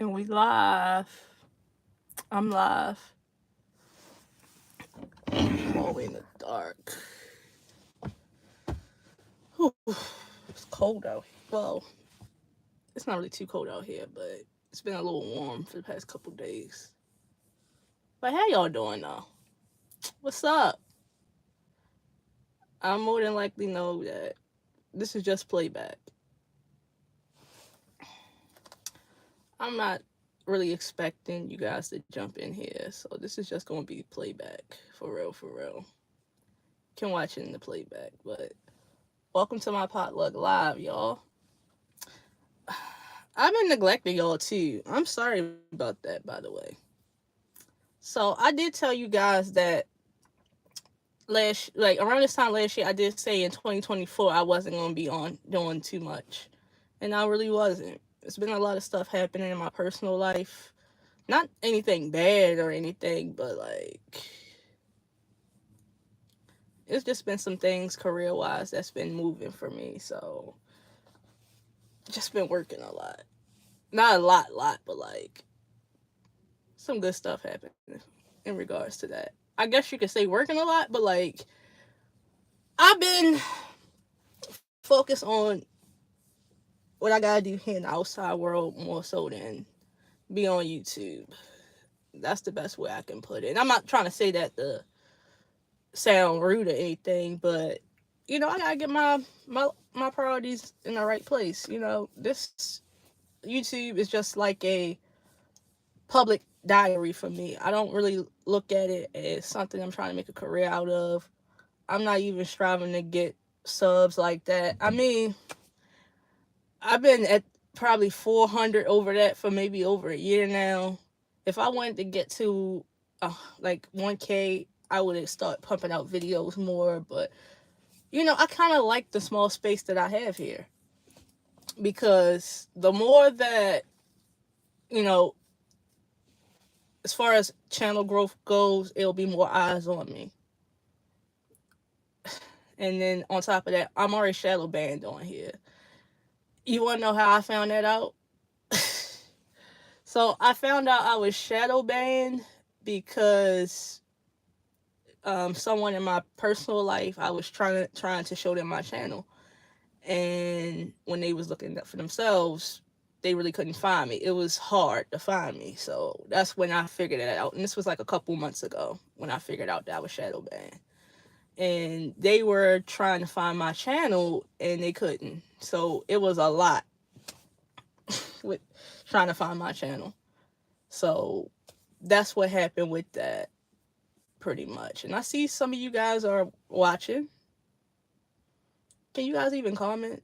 And we live. I'm live. I'm all the way in the dark. Whew. It's cold out here. Well, it's not really too cold out here, but it's been a little warm for the past couple days. But how y'all doing though? What's up? I more than likely know that this is just playback. I'm not really expecting you guys to jump in here, so this is just gonna be playback for real, for real. You can watch it in the playback, but welcome to my Potluck Live, y'all. I've been neglecting y'all too. I'm sorry about that, by the way. So I did tell you guys that like around this time last year, I did say in 2024 I wasn't gonna be on doing too much, and I really wasn't. It's been a lot of stuff happening in my personal life. Not anything bad or anything, but like it's just been some things career wise that's been moving for me. So just been working a lot. Not a lot, but like some good stuff happened in regards to that. I guess you could say working a lot, but like I've been focused on what I gotta do here in the outside world more so than be on YouTube. That's the best way I can put it. And I'm not trying to say that to sound rude or anything, but I gotta get my priorities in the right place. This YouTube is just like a public diary for me. I don't really look at it as something I'm trying to make a career out of. I'm not even striving to get subs like that. I mean, I've been at probably 400 over that for maybe over a year now. If I wanted to get to like 1K, I would start pumping out videos more. But, I kind of like the small space that I have here because the more that, you know, as far as channel growth goes, it'll be more eyes on me. And then on top of that, I'm already shadow banned on here. You want to know how I found that out? So I found out I was shadow banned because someone in my personal life, I was trying to show them my channel, and when they was looking up for themselves, they really couldn't find me. It was hard to find me, so that's when I figured it out. And this was like a couple months ago when I figured out that I was shadow banned, and they were trying to find my channel and they couldn't. So it was a lot with trying to find my channel. So that's what happened with that pretty much. And I see some of you guys are watching. Can you guys even comment?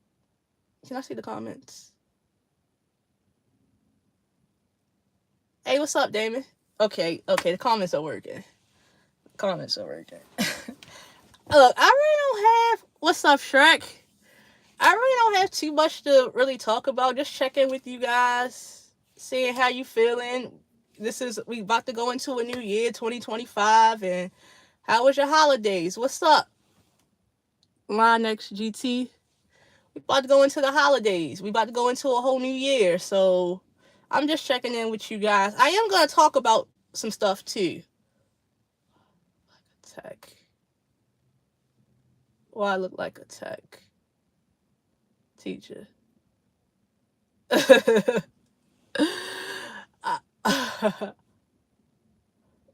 Can I see the comments? Hey, what's up, Damon? Okay, the comments are working. Comments are working. Look, I really don't have. What's up, Shrek? I really don't have too much to really talk about. Just checking with you guys, seeing how you feeling. We about to go into a new year, 2025, and how was your holidays? What's up, Line GT? We about to go into the holidays. We about to go into a whole new year. So I'm just checking in with you guys. I am gonna talk about some stuff too. Tech. Well, I look like a tech teacher.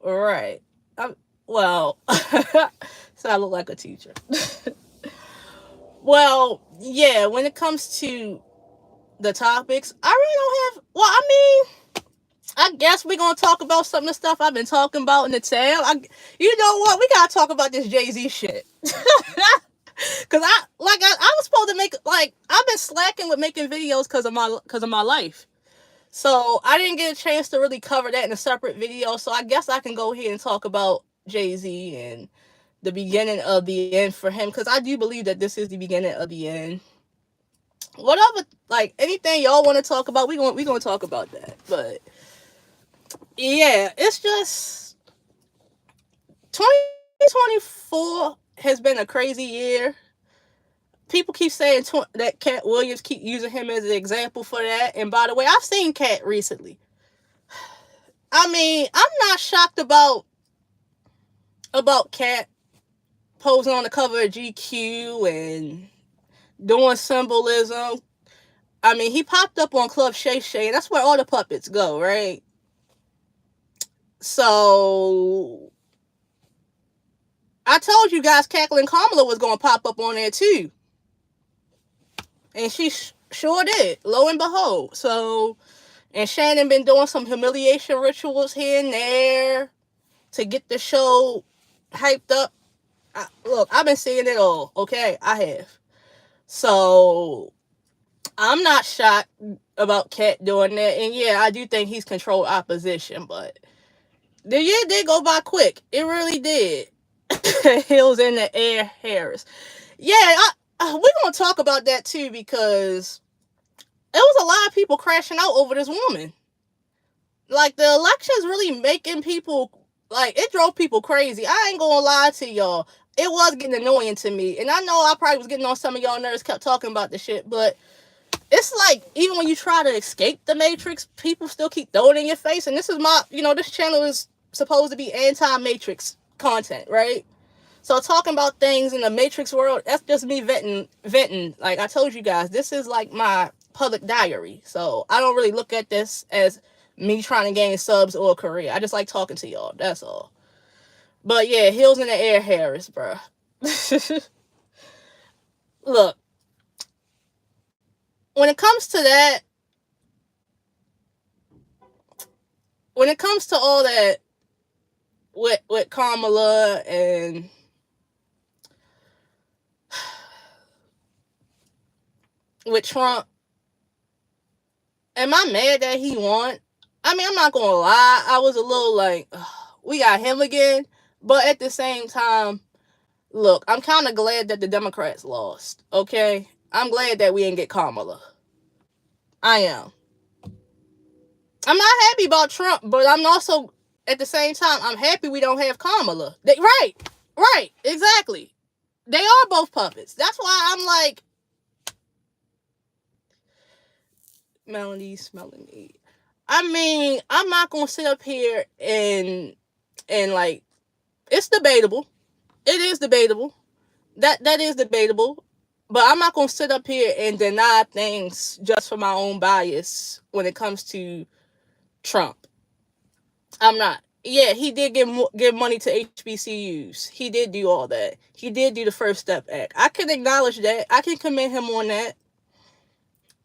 Right. Well, so I look like a teacher. Well, yeah, when it comes to the topics, I really don't have. Well, I mean, I guess we're gonna talk about some of the stuff I've been talking about in the town. You know what? We gotta talk about this Jay-Z shit. Cause I was supposed to make like I've been slacking with making videos because of my life. So I didn't get a chance to really cover that in a separate video. So I guess I can go ahead and talk about Jay-Z and the beginning of the end for him, because I do believe that this is the beginning of the end. Whatever, like anything y'all want to talk about, we gonna talk about that. But yeah, it's just 2024 has been a crazy year. People keep saying that Cat Williams keep using him as an example for that. And by the way, I've seen Cat recently. I mean, I'm not shocked about Cat posing on the cover of GQ and doing symbolism. I mean, he popped up on Club Shay Shay, and that's where all the puppets go, right? So I told you guys Cackling Kamala was going to pop up on there too. And she sure did, lo and behold. So, and Shannon been doing some humiliation rituals here and there to get the show hyped up. Look, I've been seeing it all, okay? I have. So, I'm not shocked about Cat doing that. And yeah, I do think he's controlled opposition, but the year did go by quick. It really did. Hills in the air, Harris. Yeah, we're going to talk about that too, because there was a lot of people crashing out over this woman. Like, the election's really making people, like, it drove people crazy. I ain't gonna lie to y'all. It was getting annoying to me. And I know I probably was getting on some of y'all nerves, kept talking about the shit, but it's like, even when you try to escape the Matrix, people still keep throwing it in your face. And this is this channel is supposed to be anti-Matrix content, right? So talking about things in the Matrix world, that's just me venting. Like I told you guys, this is like my public diary. So I don't really look at this as me trying to gain subs or a career. I just like talking to y'all. That's all. But yeah, Hills in the air, Harris, bro. Look, when it comes to that, when it comes to all that with Kamala and with Trump, am I mad that he won? I mean, I'm not gonna lie. I was a little like, we got him again. But at the same time, look, I'm kind of glad that the Democrats lost, okay? I'm glad that we didn't get Kamala. I am. I'm not happy about Trump, but I'm also, at the same time, I'm happy we don't have Kamala. Right, exactly. They are both puppets. That's why I'm like, Melanie smelling me. I mean, I'm not gonna sit up here and like, it's debatable. It is debatable. That is debatable. But I'm not gonna sit up here and deny things just for my own bias when it comes to Trump. I'm not. Yeah, he did give money to HBCUs. He did do all that. He did do the First Step Act. I can acknowledge that. I can commend him on that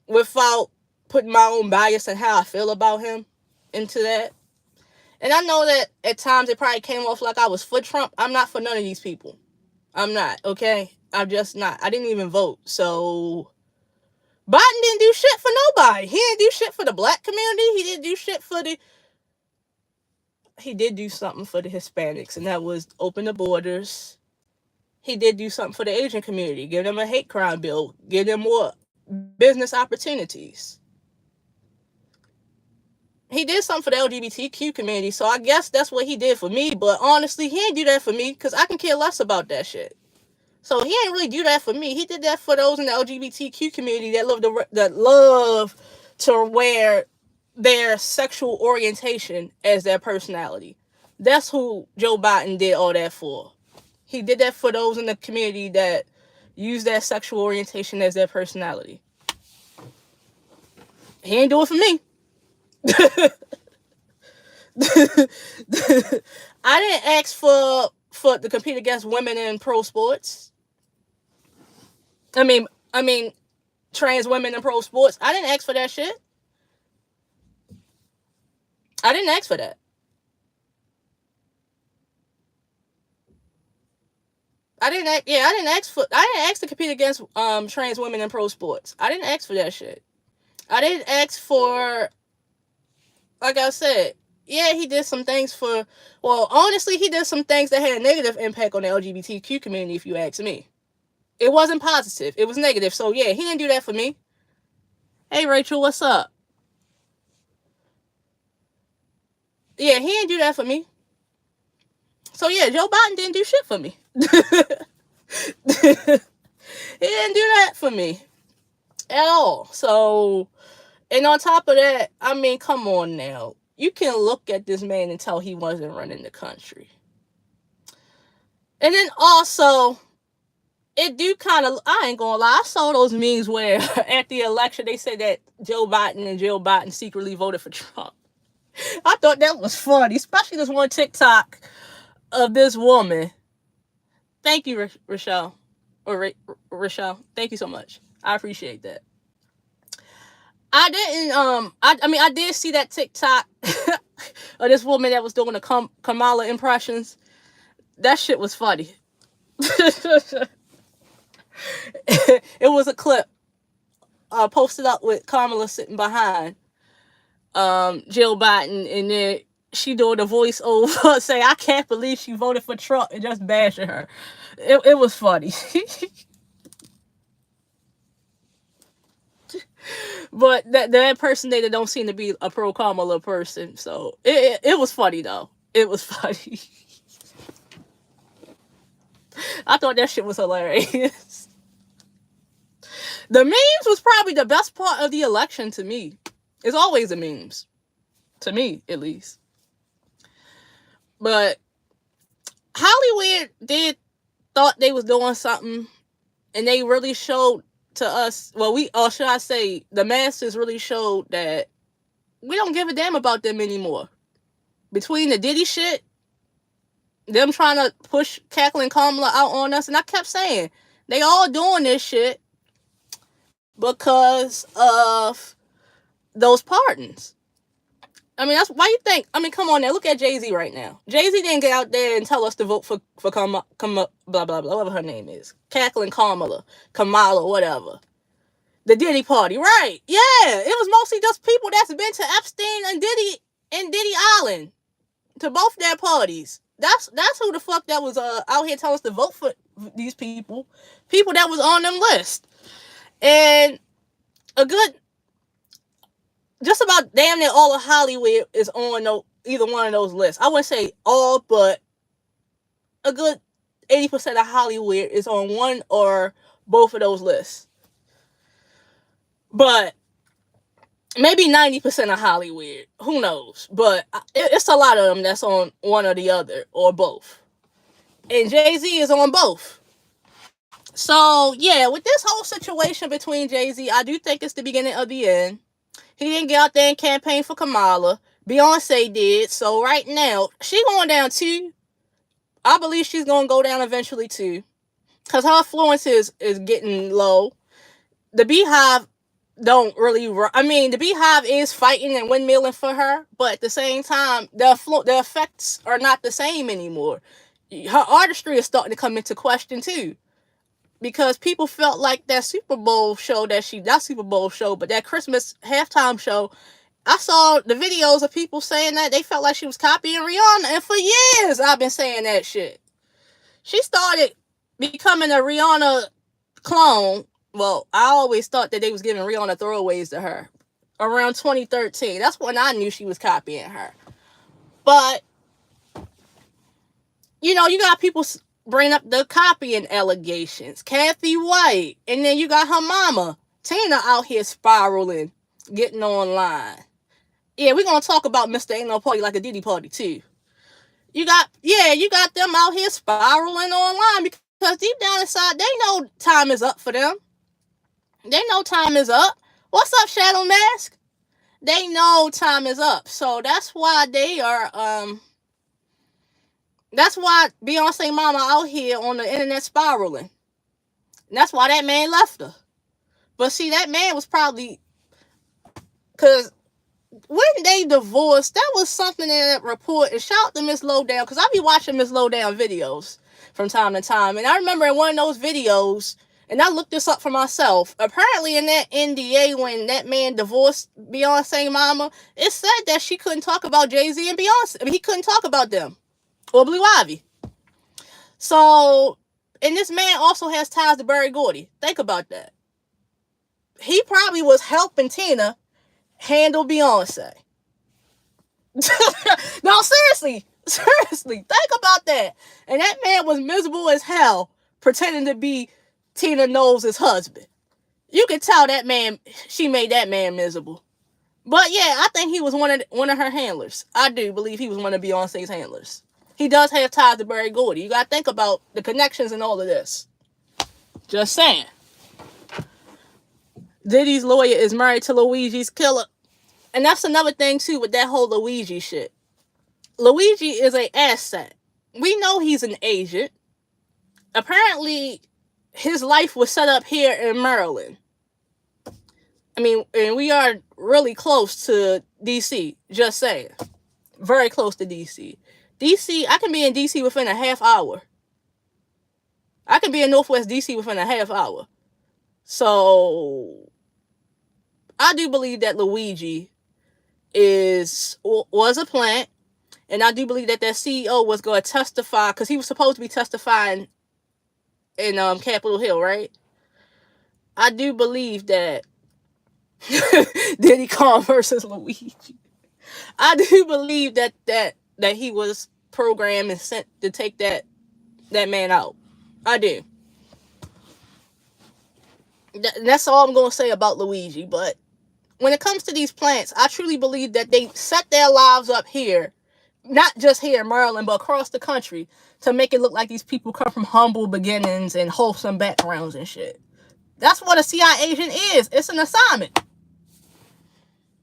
without putting my own bias and how I feel about him into that. And I know that at times it probably came off like I was for Trump. I'm not for none of these people. I'm not, okay? I'm just not. I didn't even vote. So Biden didn't do shit for nobody. He didn't do shit for the black community. He didn't do shit for he did do something for the Hispanics, and that was open the borders. He did do something for the Asian community, give them a hate crime bill, give them more business opportunities. He did something for the LGBTQ community, so I guess that's what he did for me. But honestly, he ain't do that for me because I can care less about that shit. So he ain't really do that for me. He did that for those in the LGBTQ community that love to wear their sexual orientation as their personality. That's who Joe Biden did all that for. He did that for those in the community that use their sexual orientation as their personality. He ain't do it for me. I didn't ask for to compete against women in pro sports. I mean, trans women in pro sports. I didn't ask for that shit. I didn't ask for that. I didn't ask to compete against trans women in pro sports. I didn't ask for that shit. I didn't ask for, like I said, yeah, he did some things honestly, he did some things that had a negative impact on the LGBTQ community, if you ask me. It wasn't positive. It was negative. So yeah, he didn't do that for me. Hey Rachel, what's up? Yeah, he didn't do that for me. So yeah, Joe Biden didn't do shit for me. He didn't do that for me at all. So, and on top of that, I mean, come on now. you can look at this man and tell he wasn't running the country. And then also, it do kind of, I ain't gonna lie, I saw those memes where at the election they said that Joe Biden and Jill Biden secretly voted for Trump. I thought that was funny, especially this one TikTok of this woman. Thank you, Rochelle. Or Rochelle. Thank you so much. I appreciate that. I didn't, I did see that TikTok of this woman that was doing the Kamala impressions. That shit was funny. It was a clip posted up with Kamala sitting behind Jill Biden, and then she doing a voiceover saying, I can't believe she voted for Trump, and just bashing her. It was funny. But that impersonator don't seem to be a pro Kamala person, so it was funny though. It was funny. I thought that shit was hilarious. The memes was probably the best part of the election to me. It's always the memes. To me, at least. But Hollywood thought they was doing something, and they really showed to us, or should I say, the masses really showed that we don't give a damn about them anymore. Between the Diddy shit, them trying to push Cackling Kamala out on us, and I kept saying, they all doing this shit because of those pardons. I mean, that's why you think, come on now, look at Jay-Z right now. Jay-Z didn't get out there and tell us to vote for blah, blah, blah, whatever her name is. Cackling Kamala, whatever. The Diddy party, right. Yeah, it was mostly just people that's been to Epstein and Diddy Island, to both their parties. That's who the fuck that was out here telling us to vote for these people that was on them list. And a good, just about damn near all of Hollywood is on either one of those lists. I wouldn't say all, but a good 80% of Hollywood is on one or both of those lists. But maybe 90% of Hollywood, who knows? But it's a lot of them that's on one or the other, or both. And Jay-Z is on both. So, yeah, with this whole situation between Jay-Z, I do think it's the beginning of the end. He didn't get out there and campaign for Kamala. Beyonce did. So right now, she going down too. I believe she's going to go down eventually too. Because her influence is getting low. The Beehive don't really... the Beehive is fighting and windmilling for her. But at the same time, the effects are not the same anymore. Her artistry is starting to come into question too. Because people felt like that Super Bowl show but that Christmas halftime show, I saw the videos of people saying that they felt like she was copying Rihanna. And for years, I've been saying that shit. She started becoming a Rihanna clone. Well, I always thought that they was giving Rihanna throwaways to her. Around 2013. That's when I knew she was copying her. But, you got people bring up the copying allegations. Kathy White. And then you got her mama, Tina, out here spiraling, getting online. Yeah, we're going to talk about Mr. Ain't No Party Like a Diddy Party, too. You got them out here spiraling online because deep down inside, they know time is up for them. They know time is up. What's up, Shadow Mask? They know time is up. So that's why they are, that's why Beyonce mama out here on the internet spiraling. And that's why that man left her. But see, that man was probably... Because when they divorced, that was something in that report. And shout out to Miss Lowdown, because I be watching Miss Lowdown videos from time to time. And I remember in one of those videos, and I looked this up for myself, apparently in that NDA when that man divorced Beyonce mama, it said that she couldn't talk about Jay-Z and Beyonce. He couldn't talk about them. Or Blue Ivy. So, and this man also has ties to Berry Gordy. Think about that. He probably was helping Tina handle Beyonce. No, seriously. Think about that. And that man was miserable as hell pretending to be Tina Knowles' husband. You could tell she made that man miserable. But yeah, I think he was one of her handlers. I do believe he was one of Beyonce's handlers. He does have ties to Berry Gordy. You gotta think about the connections and all of this. Just saying. Diddy's lawyer is married to Luigi's killer. And that's another thing too with that whole Luigi shit. Luigi is an asset. We know he's an agent. Apparently, his life was set up here in Maryland. I mean, and we are really close to DC. Just saying. Very close to DC. DC, I can be in DC within a half hour. I can be in Northwest DC within a half hour. So, I do believe that Luigi was a plant. And I do believe that CEO was going to testify, because he was supposed to be testifying in Capitol Hill, right? I do believe that Diddy Kong versus Luigi. I do believe that he was programmed and sent to take that man out. I do. That's all I'm going to say about Luigi. But when it comes to these plants, I truly believe that they set their lives up here, not just here in Maryland, but across the country, to make it look like these people come from humble beginnings and wholesome backgrounds and shit. That's what a CIA agent is. It's an assignment.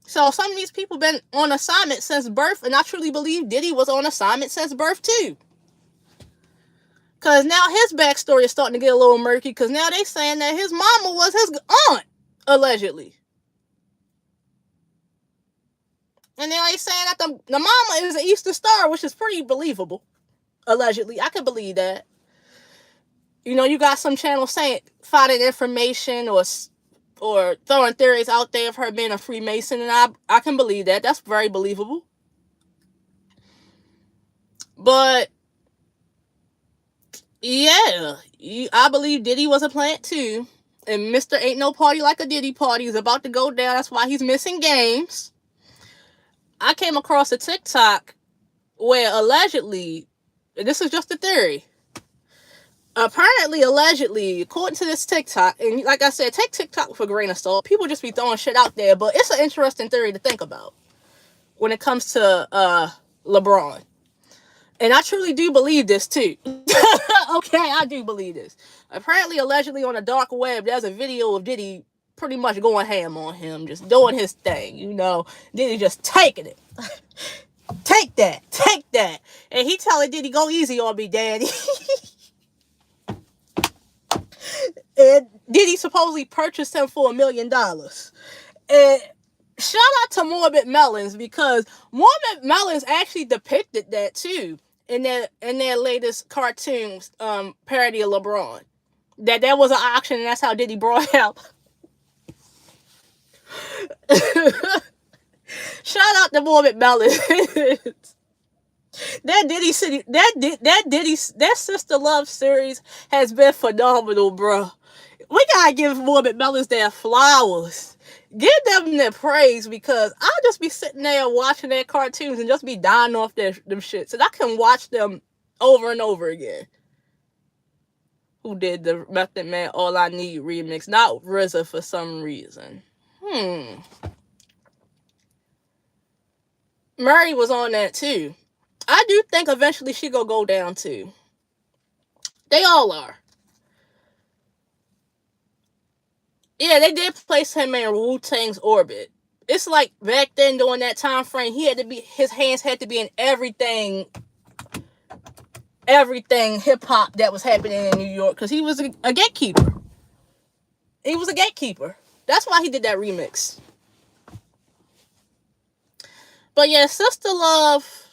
So some of these people been on assignment since birth, and I truly believe Diddy was on assignment since birth too. Because now his backstory is starting to get a little murky, because now they saying that his mama was his aunt, allegedly. And now they saying that the mama is an Eastern Star, which is pretty believable. Allegedly. I could believe that. You know, you got some channels saying, finding information or throwing theories out there of her being a Freemason, and I can believe that. That's very believable. But yeah, I believe Diddy was a plant too. And Mr. Ain't No Party Like a Diddy Party is about to go down. That's why he's missing games. I came across a TikTok where allegedly, this is just a theory, apparently, allegedly, according to this TikTok, and like I said, take TikTok with a grain of salt. People just be throwing shit out there, but it's an interesting theory to think about when it comes to LeBron. And I truly do believe this too. Okay, I do believe this. Apparently, allegedly, on the dark web, there's a video of Diddy pretty much going ham on him, just doing his thing, you know. Diddy just taking it. Take that. And he telling Diddy, go easy on me, daddy. And Diddy supposedly purchased him for $1 million. And shout out to Morbid Melons, because Morbid Melons actually depicted that too in their latest cartoons parody of LeBron. That there was an auction, and that's how Diddy brought out. Shout out to Morbid Melons. That Sister Love series has been phenomenal, bro. We gotta give Morbid Melons their flowers. Give them their praise, because I'll just be sitting there watching their cartoons and just be dying off them shits. And I can watch them over and over again. Who did the Method Man All I Need remix? Not RZA for some reason. Murray was on that too. I do think eventually she gonna go down too. They all are. Yeah, they did place him in Wu-Tang's orbit. It's like back then during that time frame, his hands had to be in everything hip hop that was happening in New York, because he was a gatekeeper. He was a gatekeeper. That's why he did that remix. But yeah, Sister Love,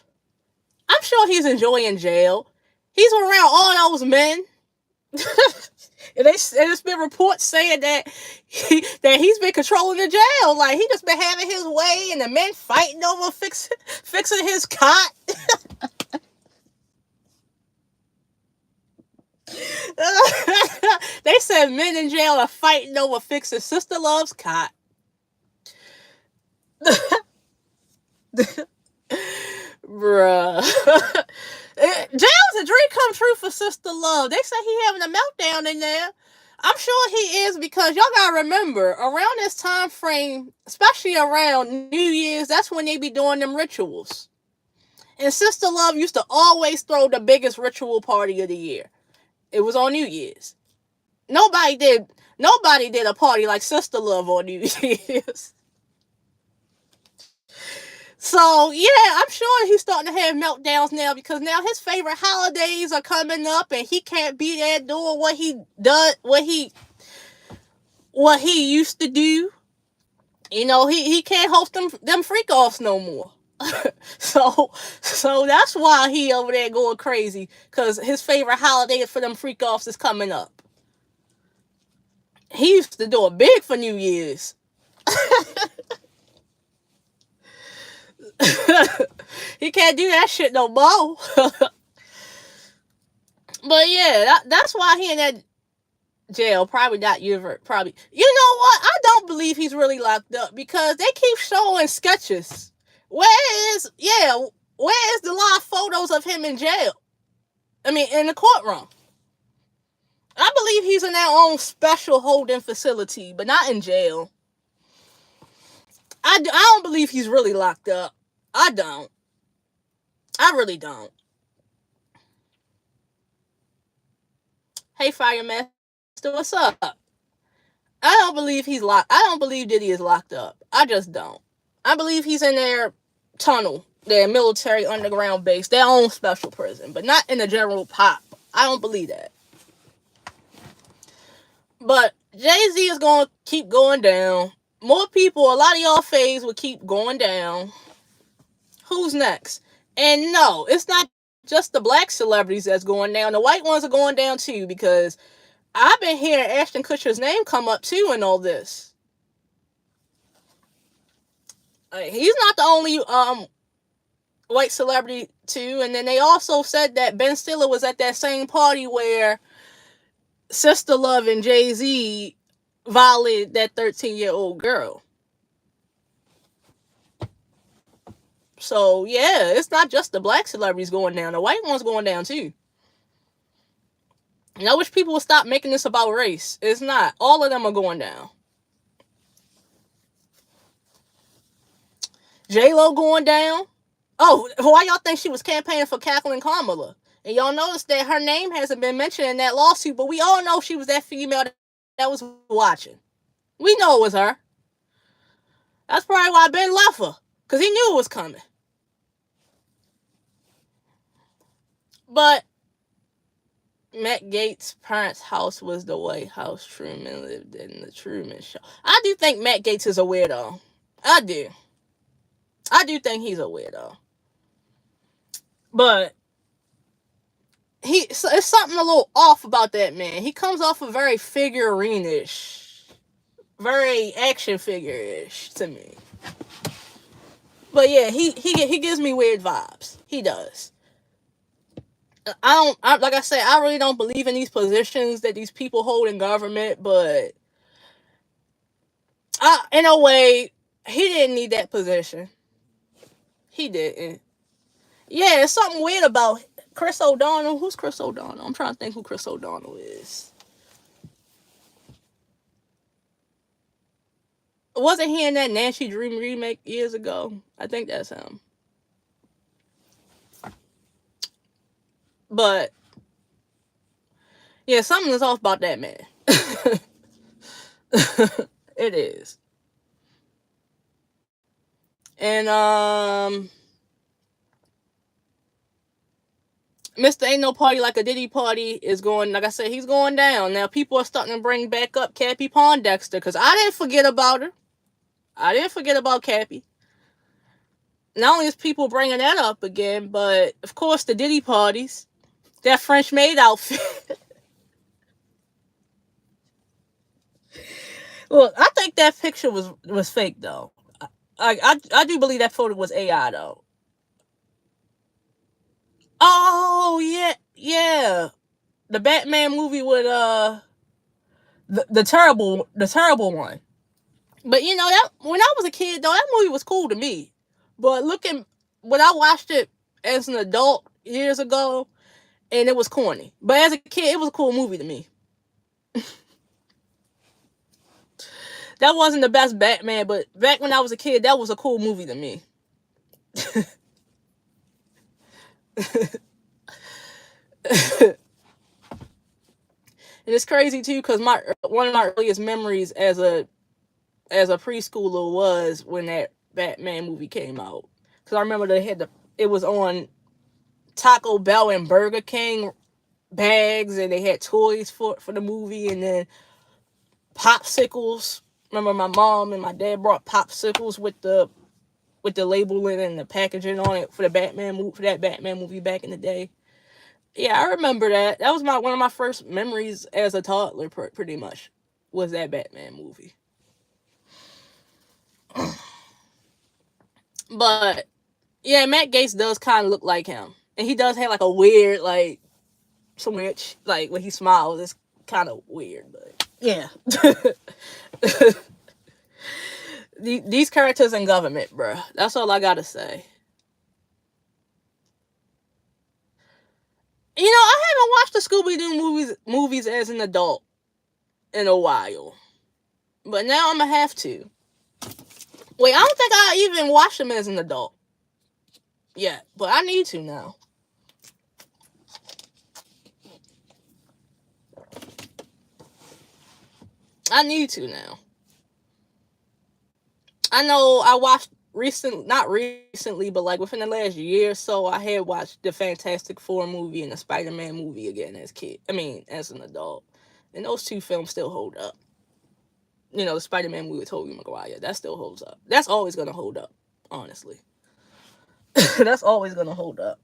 I'm sure he's enjoying jail. He's around all those men. And it's been reports saying that he's been controlling the jail. Like, he just been having his way, and the men fighting over fixing his cot. They said men in jail are fighting over fixing Sister Love's cot. Bruh. Jail's a dream come true for Sister Love. They say he having a meltdown in there. I'm sure he is because y'all gotta remember around this time frame, especially around New Year's, that's when they be doing them rituals. And Sister Love used to always throw the biggest ritual party of the year. It was on New Year's. Nobody did. Nobody did a party like Sister Love on New Year's. So yeah, I'm sure he's starting to have meltdowns now because now his favorite holidays are coming up, and he can't be there doing what he used to do. You know, he can't host them freak offs no more. so that's why he over there going crazy because his favorite holiday for them freak offs is coming up. He used to do it big for New Year's. He can't do that shit no more. But yeah, that's why he in that jail. Probably not you. Probably. You know what? I don't believe he's really locked up because they keep showing sketches. Where is the live photos of him in jail? I mean, in the courtroom. I believe he's in their own special holding facility, but not in jail. I don't believe he's really locked up. I don't. I really don't. Hey, Fire Master, what's up? I don't believe he's locked. I don't believe Diddy is locked up. I just don't. I believe he's in their tunnel, their military underground base, their own special prison, but not in the general pop. I don't believe that. But Jay-Z is going to keep going down. More people, a lot of y'all faves will keep going down. Who's next? And no, it's not just the black celebrities that's going down. The white ones are going down too because I've been hearing Ashton Kutcher's name come up too in all this. He's not the only white celebrity too. And then they also said that Ben Stiller was at that same party where Sister Love and Jay-Z violated that 13-year-old girl. So yeah, it's not just the black celebrities going down. The white ones going down too. And I wish people would stop making this about race. It's not. All of them are going down. J-Lo going down. Oh, why y'all think she was campaigning for Kathleen Kamala? And y'all notice that her name hasn't been mentioned in that lawsuit, but we all know she was that female that was watching. We know it was her. That's probably why Ben left her, because he knew it was coming. But Matt Gaetz' parents' house was the White House Truman lived in the Truman Show. I do think Matt Gaetz is a weirdo. I do. I do think he's a weirdo. But it's something a little off about that man. He comes off a very figurine-ish. Very action figure-ish to me. But yeah, he gives me weird vibes. He does. Like I said, I really don't believe in these positions that these people hold in government, but in a way, he didn't need that position. He didn't. Yeah, there's something weird about Chris O'Donnell. Who's Chris O'Donnell? I'm trying to think who Chris O'Donnell is. Wasn't he in that Nancy Dream remake years ago? I think that's him. But yeah, something is off about that man. It is. And Mr. Ain't No Party Like a Diddy Party is going, like I said, he's going down. Now people are starting to bring back up Cappie Pondexter because I didn't forget about her. I didn't forget about Cappie. Not only is people bringing that up again, but of course the Diddy parties, that French maid outfit. Look, I think that picture was fake though. I do believe that photo was AI though. Oh yeah. The Batman movie with the terrible one. But you know that when I was a kid though, that movie was cool to me. But when I watched it as an adult years ago, and it was corny. But as a kid, it was a cool movie to me. That wasn't the best Batman, but back when I was a kid, that was a cool movie to me. And it's crazy too, because my one of my earliest memories as a preschooler was when that Batman movie came out. Because I remember they had it was on Taco Bell and Burger King bags, and they had toys for the movie, and then popsicles. Remember, my mom and my dad brought popsicles with the labeling and the packaging on it for the Batman movie, for that Batman movie back in the day. Yeah, I remember that. That was my one of my first memories as a toddler, pretty much, was that Batman movie. But yeah, Matt Gates does kind of look like him, and he does have like a weird, like some weird, like when he smiles, it's kind of weird. But yeah, these characters in government, bruh. That's all I gotta say. You know, I haven't watched the Scooby Doo movies as an adult in a while, but now I'm gonna have to. Wait, I don't think I even watched them as an adult yet, but I need to now. I need to now. I know I watched not recently, but like within the last year or so, I had watched the Fantastic Four movie and the Spider-Man movie again as an adult. And those two films still hold up. You know, the Spider-Man movie with Tobey Maguire, that still holds up. That's always gonna hold up, honestly. That's always gonna hold up.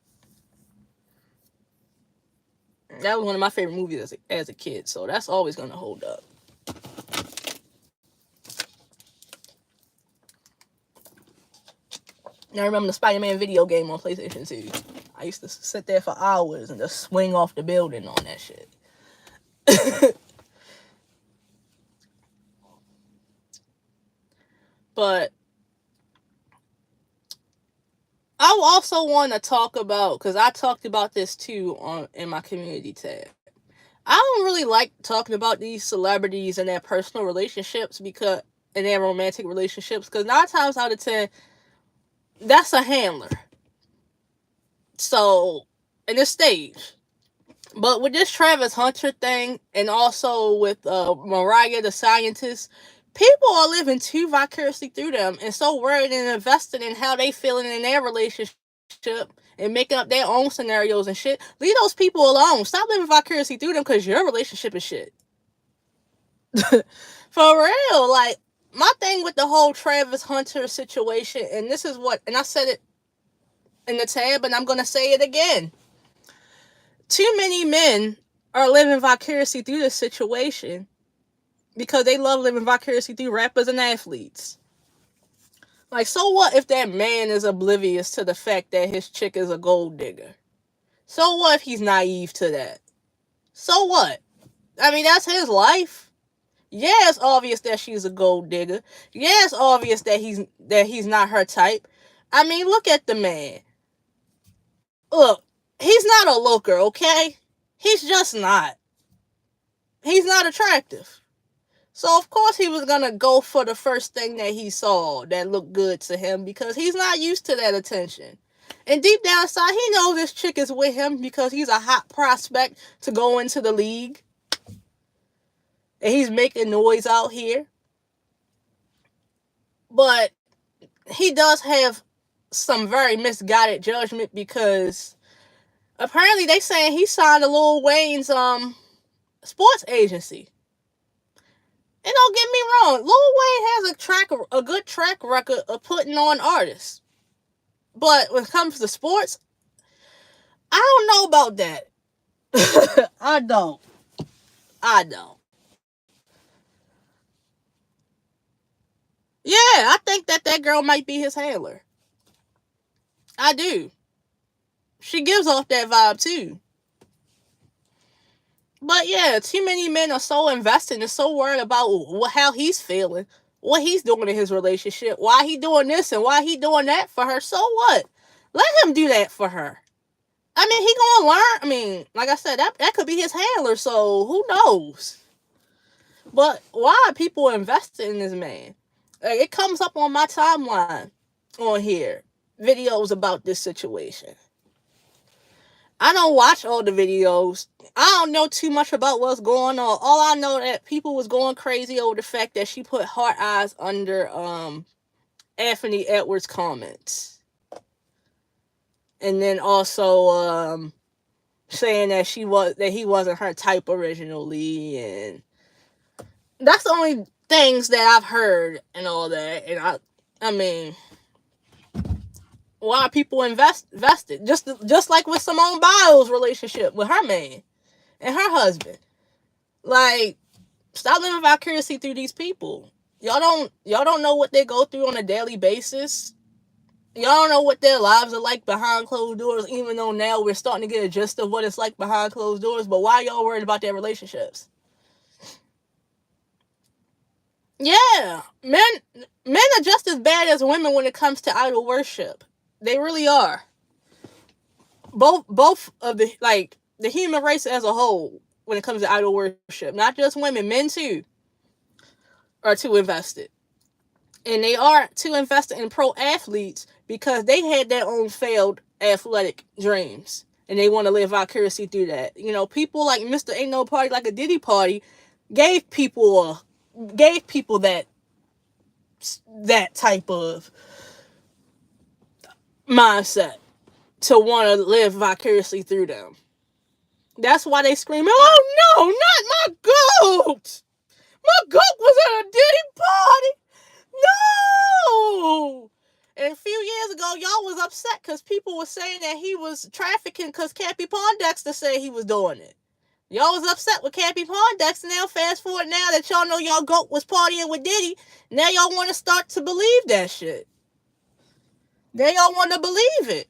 That was one of my favorite movies as a kid, so that's always gonna hold up. I remember the Spider-Man video game on PlayStation 2. I used to sit there for hours and just swing off the building on that shit. But I also want to talk about, because I talked about this too in my community tab. I don't really like talking about these celebrities and their personal relationships and their romantic relationships, because 9 times out of 10, that's a handler. So, in this stage. But with this Travis Hunter thing, and also with Mariah the scientist, people are living too vicariously through them, and so worried and invested in how they feeling in their relationship and making up their own scenarios and shit. Leave those people alone. Stop living vicariously through them, because your relationship is shit. For real, like, my thing with the whole Travis Hunter situation, and I said it in the tab, and I'm gonna say it again. Too many men are living vicariously through this situation because they love living vicariously through rappers and athletes. Like, so what if that man is oblivious to the fact that his chick is a gold digger? So what if he's naive to that? So what? I mean, that's his life. Yeah, it's obvious that she's a gold digger. Yeah, it's obvious that he's not her type. I mean, look at the man. Look, he's not a looker, okay? He's just not. He's not attractive. So of course he was gonna go for the first thing that he saw that looked good to him, because he's not used to that attention. And deep down inside, he knows this chick is with him because he's a hot prospect to go into the league. And he's making noise out here. But he does have some very misguided judgment, because apparently they saying he signed a Lil Wayne's sports agency. And don't get me wrong, Lil Wayne has a good track record of putting on artists. But when it comes to sports, I don't know about that. I don't. Yeah, I think that girl might be his handler. I do. She gives off that vibe too. But yeah, too many men are so invested and so worried about how he's feeling, what he's doing in his relationship, why he doing this and why he doing that for her. So what? Let him do that for her. I mean, he gonna learn. I mean, like I said, that could be his handler, so who knows? But why are people invested in this man? Like, it comes up on my timeline on here, videos about this situation. I don't watch all the videos. I don't know too much about what's going on. All I know that people was going crazy over the fact that she put heart eyes under Anthony Edwards' comments. And then also saying that he wasn't her type originally, and that's the only things that I've heard and all that. And I mean, why are people invested? Just like with Simone Biles' relationship with her man and her husband. Like, stop living vicariously through these people. Y'all don't know what they go through on a daily basis. Y'all don't know what their lives are like behind closed doors, even though now we're starting to get a gist of what it's like behind closed doors. But why y'all worried about their relationships? Yeah, men are just as bad as women when it comes to idol worship. They really are. Both of the human race as a whole when it comes to idol worship, not just women, men too are too invested. And they are too invested in pro athletes because they had their own failed athletic dreams and they want to live vicariously through that. You know, people like Mr. Ain't No Party Like a Diddy Party gave people that type of mindset to want to live vicariously through them. That's why they scream, "Oh no, not my goat! My goat was at a Diddy party! No!" And a few years ago, y'all was upset because people were saying that he was trafficking because Cappy Pondexter said he was doing it. Y'all was upset with Cappy Pondexter. Now, fast forward now that y'all know y'all goat was partying with Diddy, now y'all want to start to believe that shit. Now y'all want to believe it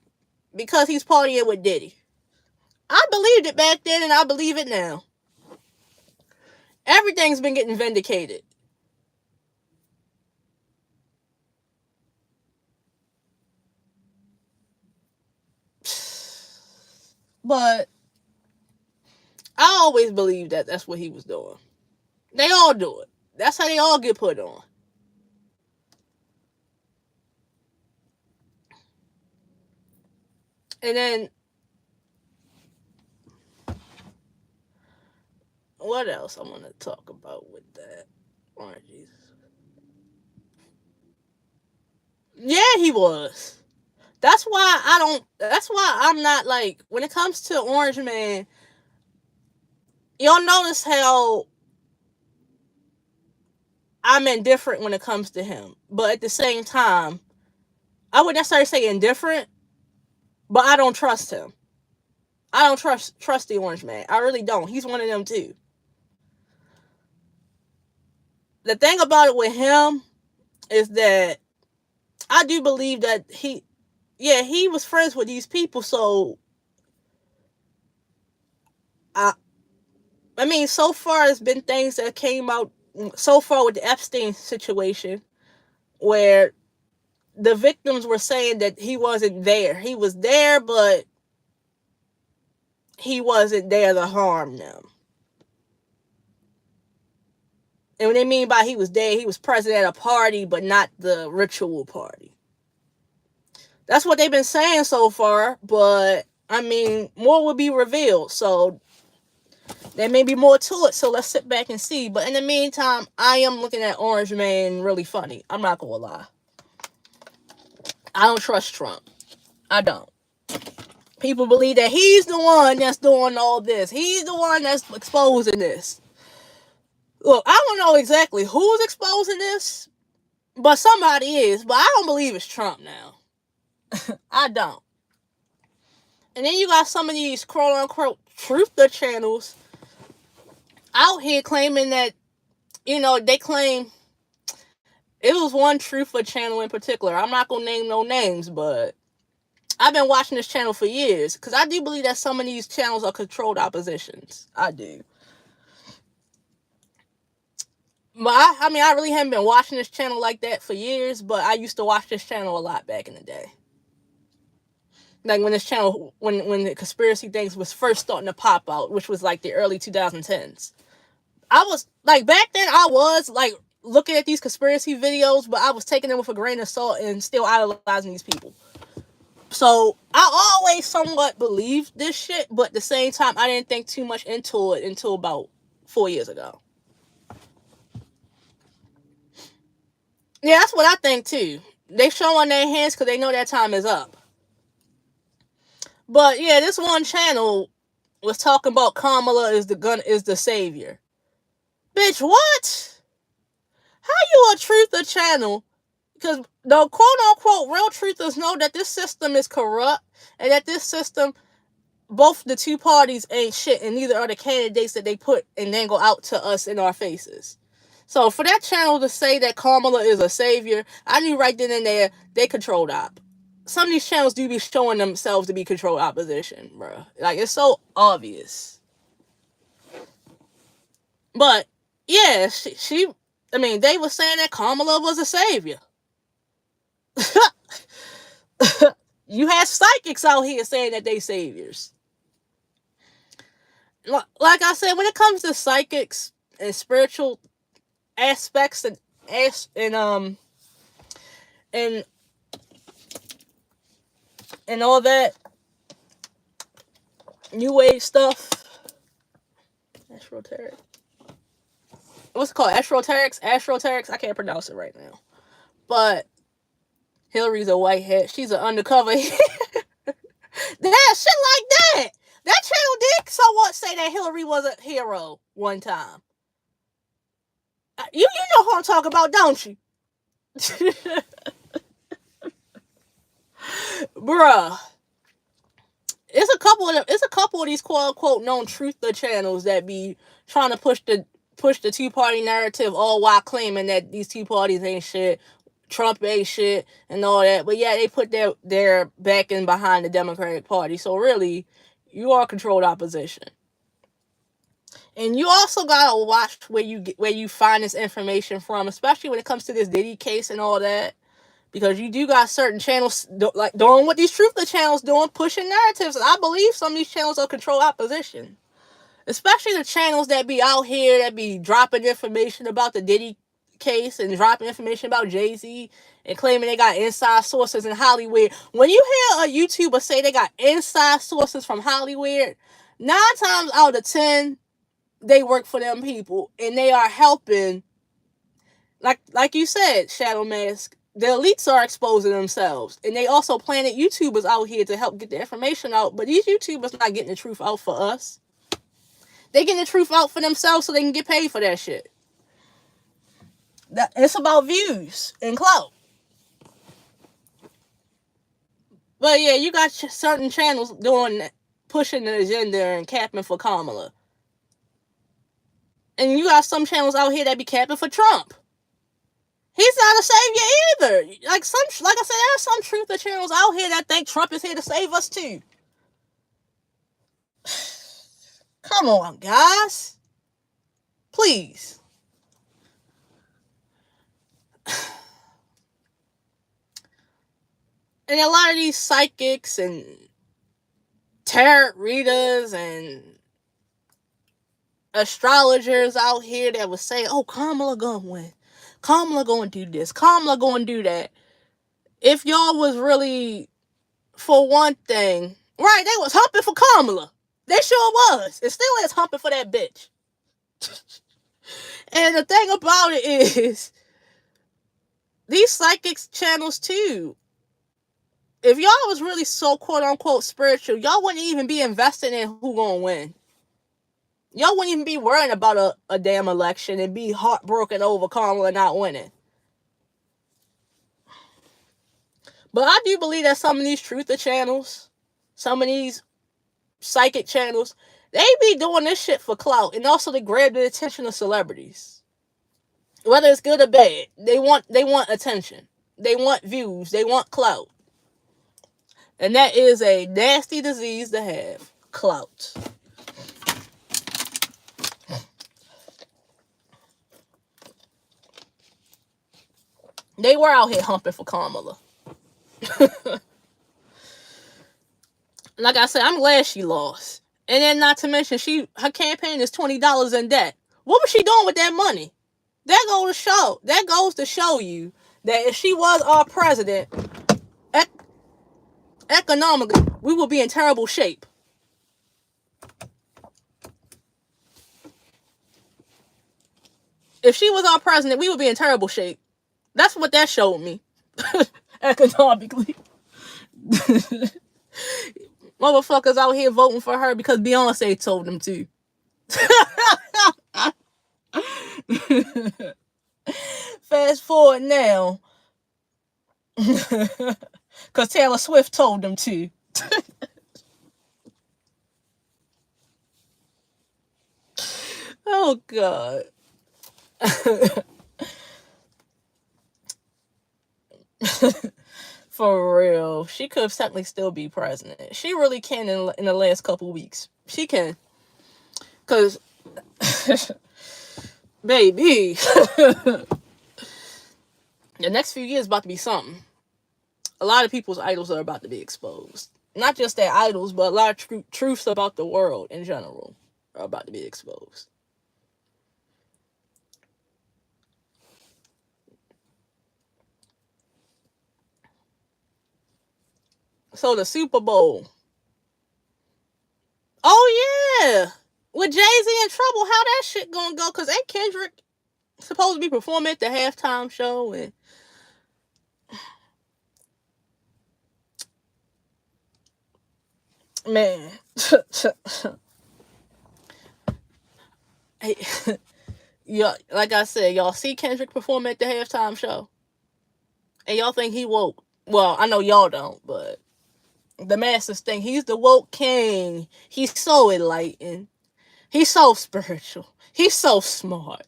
because he's partying with Diddy. I believed it back then and I believe it now. Everything's been getting vindicated. But I always believed that that's what he was doing. They all do it. That's how they all get put on. And then, what else I want to talk about with that? Orange Jesus. Yeah, he was. That's why I'm not like, when it comes to Orange Man, y'all notice how I'm indifferent when it comes to him. But at the same time, I wouldn't necessarily say indifferent, but I don't trust him. I don't trust the Orange Man. I really don't. He's one of them too. The thing about it with him is that I do believe that he was friends with these people. So I I mean, so far it's been things that came out so far with the Epstein situation where the victims were saying that he wasn't there. He was there, but he wasn't there to harm them. And what they mean by he was there, he was present at a party, but not the ritual party. That's what they've been saying so far, but I mean, more will be revealed. So there may be more to it. So let's sit back and see. But in the meantime, I am looking at Orange Man really funny. I'm not gonna lie. I don't trust Trump. I don't. People believe that he's the one that's doing all this. He's the one that's exposing this. Look, I don't know exactly who's exposing this, but somebody is. But I don't believe it's Trump now. I don't. And then you got some of these quote unquote truther channels out here claiming that, they claim it was one truther channel in particular. I'm not gonna name no names, but I've been watching this channel for years because I do believe that some of these channels are controlled oppositions. I do. But I mean, I really haven't been watching this channel like that for years, but I used to watch this channel a lot back in the day. Like when this channel, when the conspiracy things was first starting to pop out, which was like the early 2010s. I was like back then I was like looking at these conspiracy videos, but I was taking them with a grain of salt and still idolizing these people. So I always somewhat believed this shit, but at the same time I didn't think too much into it until about 4 years ago. Yeah, that's what I think too. They showing their hands because they know that time is up. But yeah, this one channel was talking about Kamala is the savior. Bitch, what? How you a truther channel? Because the quote unquote real truthers know that this system is corrupt and that this system, both the two parties ain't shit, and neither are the candidates that they put and then go out to us in our faces. So for that channel to say that Kamala is a savior, I knew right then and there they controlled op. Some of these channels do be showing themselves to be controlled opposition, bro. Like, it's so obvious. But yeah, they were saying that Kamala was a savior. You had psychics out here saying that they saviors. Like I said, when it comes to psychics and spiritual aspects and all that new age stuff, esoteric. What's it called? Astroterics. I can't pronounce it right now. But Hillary's a whitehead. She's an undercover. That shit like that. That channel did somewhat say that Hillary was a hero one time. You know who I'm talking about, don't you? Bruh. It's a couple of these quote unquote known truther channels that be trying to push the two-party narrative, all while claiming that these two parties ain't shit, Trump ain't shit, and all that. But yeah, they put their backing behind the Democratic Party. So really, you are controlled opposition. And you also gotta watch where you find this information from, especially when it comes to this Diddy case and all that. Because you do got certain channels like doing what these truther channels doing, pushing narratives. And I believe some of these channels are control opposition. Especially the channels that be out here that be dropping information about the Diddy case and dropping information about Jay-Z and claiming they got inside sources in Hollywood. When you hear a YouTuber say they got inside sources from Hollywood, 9 times out of 10, they work for them people. And they are helping, like you said, Shadow Mask, the elites are exposing themselves. And they also planted YouTubers out here to help get the information out. But these YouTubers not getting the truth out for us. They getting the truth out for themselves so they can get paid for that shit. It's about views and clout. But yeah, you got certain channels pushing the agenda and capping for Kamala. And you got some channels out here that be capping for Trump. He's not a savior either. Like I said, there are some truther channels out here that think Trump is here to save us too. Come on, guys. Please. And a lot of these psychics and tarot readers and astrologers out here that would say, oh, Kamala gonna win. Kamala gonna do this. Kamala gonna do that. If y'all was really, for one thing, right, they was humping for Kamala. They sure was. It still is humping for that bitch. And the thing about it is, these psychics channels too, if y'all was really so quote unquote spiritual, y'all wouldn't even be invested in who gonna win. Y'all wouldn't even be worrying about a damn election and be heartbroken over Kamala not winning. But I do believe that some of these truther channels, some of these psychic channels, they be doing this shit for clout and also to grab the attention of celebrities. Whether it's good or bad, they want attention. They want views. They want clout. And that is a nasty disease to have. Clout. They were out here humping for Kamala. Like I said, I'm glad she lost. And then not to mention, her campaign is $20 in debt. What was she doing with that money? That goes to show you that if she was our president, ec- economically, we would be in terrible shape. If she was our president, we would be in terrible shape. That's what that showed me. Economically. Motherfuckers out here voting for her because Beyonce told them to. Fast forward now. Because Taylor Swift told them to. Oh, God. For real. She could technically still be president. She really can in the last couple weeks. She can. Because, baby, the next few years about to be something. A lot of people's idols are about to be exposed. Not just their idols, but a lot of truths about the world in general are about to be exposed. So the Super Bowl. Oh yeah, with Jay-Z in trouble, how that shit gonna go? Cause ain't Kendrick supposed to be performing at the halftime show and man, hey, yeah, like I said, y'all see Kendrick perform at the halftime show, and y'all think he woke. Well, I know y'all don't, but the masses think he's the woke king. He's so enlightened. He's so spiritual. He's so smart.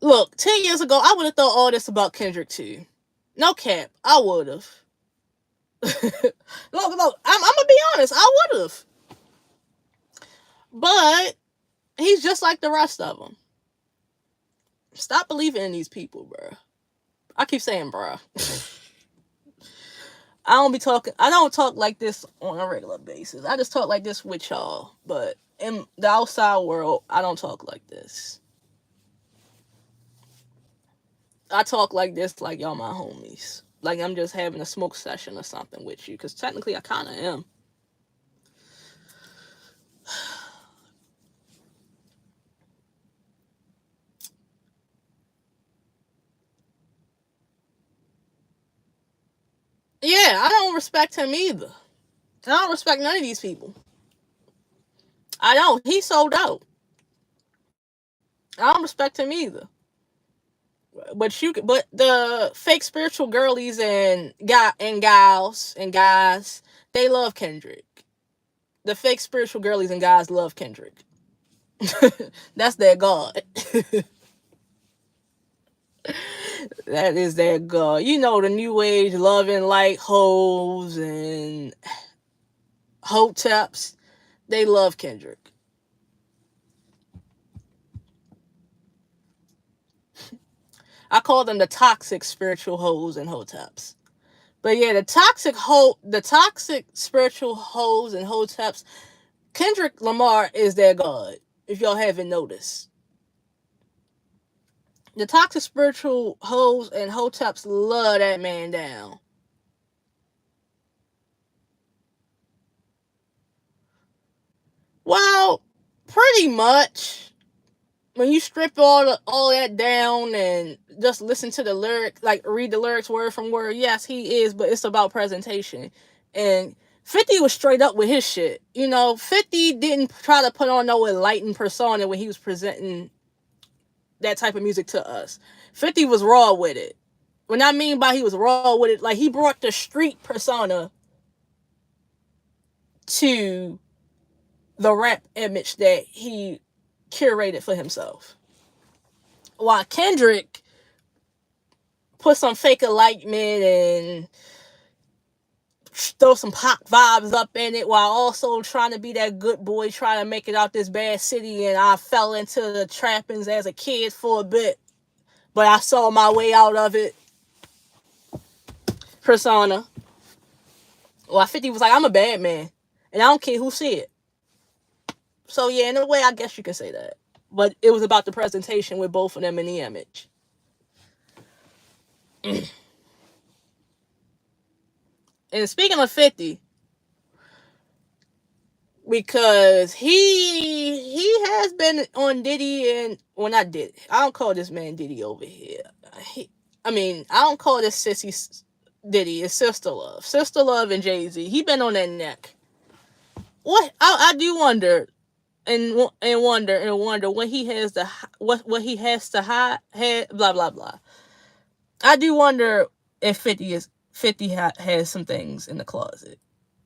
Look, 10 years ago, I would have thought all this about Kendrick too. No cap, I would have. Look, I'm gonna be honest, I would have. But he's just like the rest of them. Stop believing in these people, bro. I keep saying, bro. I don't talk like this on a regular basis. I just talk like this with y'all. But in the outside world, I don't talk like this. I talk like this like y'all my homies. Like I'm just having a smoke session or something with you. Because technically I kind of am. Yeah, I don't respect him either. I don't respect none of these people. I don't. He sold out. I don't respect him either. But the fake spiritual girlies and gals and guys, they love Kendrick. The fake spiritual girlies and guys love Kendrick. That's their god. That is their god. You know the new age loving light hoes and hoteps. They love Kendrick. I call them the toxic spiritual hoes and hoteps. But yeah, the toxic spiritual hoes and hoteps, Kendrick Lamar is their god. If y'all haven't noticed, the toxic spiritual hoes and hoteps love that man down. Well, pretty much. When you strip all that down and just listen to the lyric, like read the lyrics word from word, yes, he is, but it's about presentation. And 50 was straight up with his shit. 50 didn't try to put on no enlightened persona when he was presenting that type of music to us. 50 was raw with it. What I mean by he was raw with it, like he brought the street persona to the rap image that he curated for himself. While Kendrick put some fake enlightenment and throw some pop vibes up in it while also trying to be that good boy, trying to make it out this bad city. And I fell into the trappings as a kid for a bit, but I saw my way out of it. Persona. Well, 50 was like, I'm a bad man. And I don't care who see it. So, yeah, in a way, I guess you can say that. but it was about the presentation with both of them in the image. And speaking of 50, because he has been on Diddy and, well, not Diddy. I don't call this man Diddy over here. I don't call this sissy Diddy. It's Sister Love. Sister Love and Jay-Z. He been on that neck. What I do wonder and wonder when he has the what he has to hide, blah blah blah. I do wonder if 50 has some things in the closet,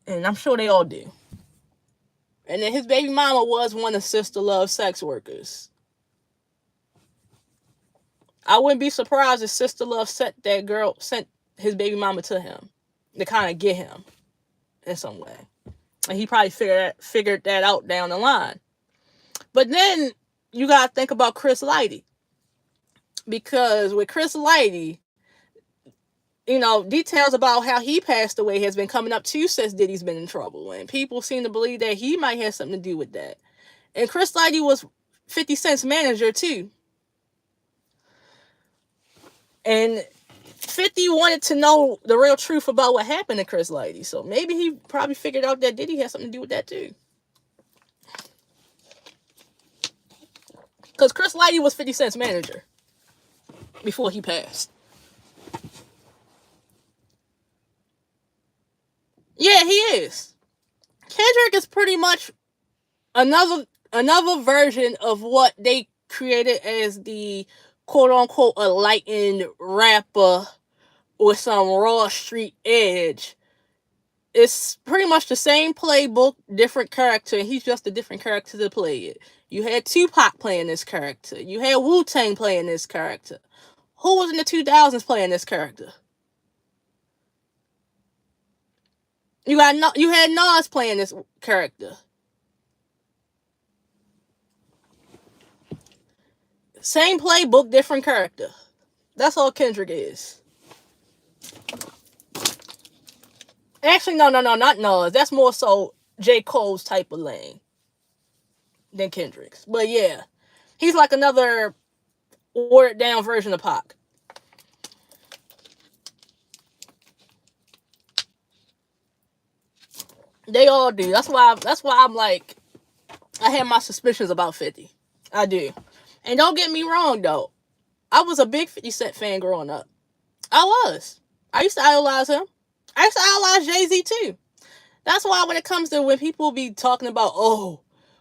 and I'm sure they all do. And then his baby mama was one of Sister Love's sex workers. I wouldn't be surprised if Sister Love sent his baby mama to him to kind of get him in some way, and he probably figured that out down the line. But then you gotta think about Chris Lighty, because with Chris Lighty, details about how he passed away has been coming up too since Diddy's been in trouble, and people seem to believe that he might have something to do with that. And Chris Lighty was 50 Cent's manager too, and 50 wanted to know the real truth about what happened to Chris Lighty, so maybe he probably figured out that Diddy had something to do with that too. Because Chris Lighty was 50 Cent's manager before he passed. Yeah, he is. Kendrick is pretty much another version of what they created as the quote-unquote enlightened rapper with some raw street edge. It's pretty much the same playbook, different character, and he's just a different character to play it. You had Tupac playing this character. You had Wu-Tang playing this character. Who was in the 2000s playing this character? You had Nas playing this character. Same playbook, different character. That's all Kendrick is. Actually, no, not Nas. That's more so J. Cole's type of lane than Kendrick's. But yeah, he's like another watered down version of Pac. They all do. That's why I'm like, I have my suspicions about 50. I do. And don't get me wrong though, I was a big 50 Cent fan growing up. I was. I used to idolize him. I used to idolize Jay-Z too. That's why when it comes to when people be talking about, oh,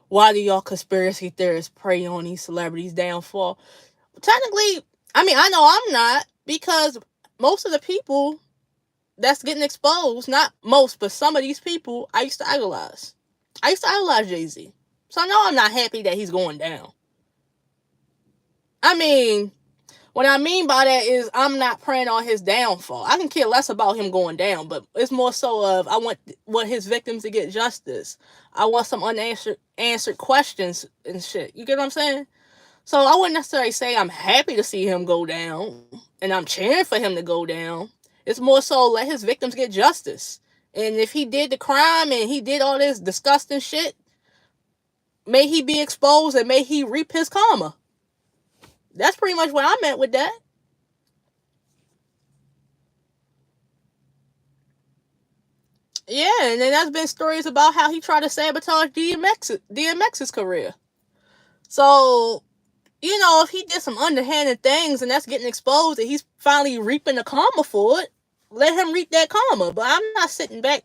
why do y'all conspiracy theorists prey on these celebrities' downfall? Technically, I know I'm not, because most of the people that's getting exposed, not most, but some of these people, I used to idolize. I used to idolize Jay-Z. So I know I'm not happy that he's going down. What I mean by that is I'm not praying on his downfall. I can care less about him going down, but it's more so of I want his victims to get justice. I want some unanswered questions and shit. You get what I'm saying? So I wouldn't necessarily say I'm happy to see him go down and I'm cheering for him to go down. It's more so let his victims get justice. And if he did the crime and he did all this disgusting shit, may he be exposed and may he reap his karma. That's pretty much what I meant with that. Yeah, and then there's been stories about how he tried to sabotage DMX's career. So, if he did some underhanded things and that's getting exposed and he's finally reaping the karma for it, let him reap that karma. But I'm not sitting back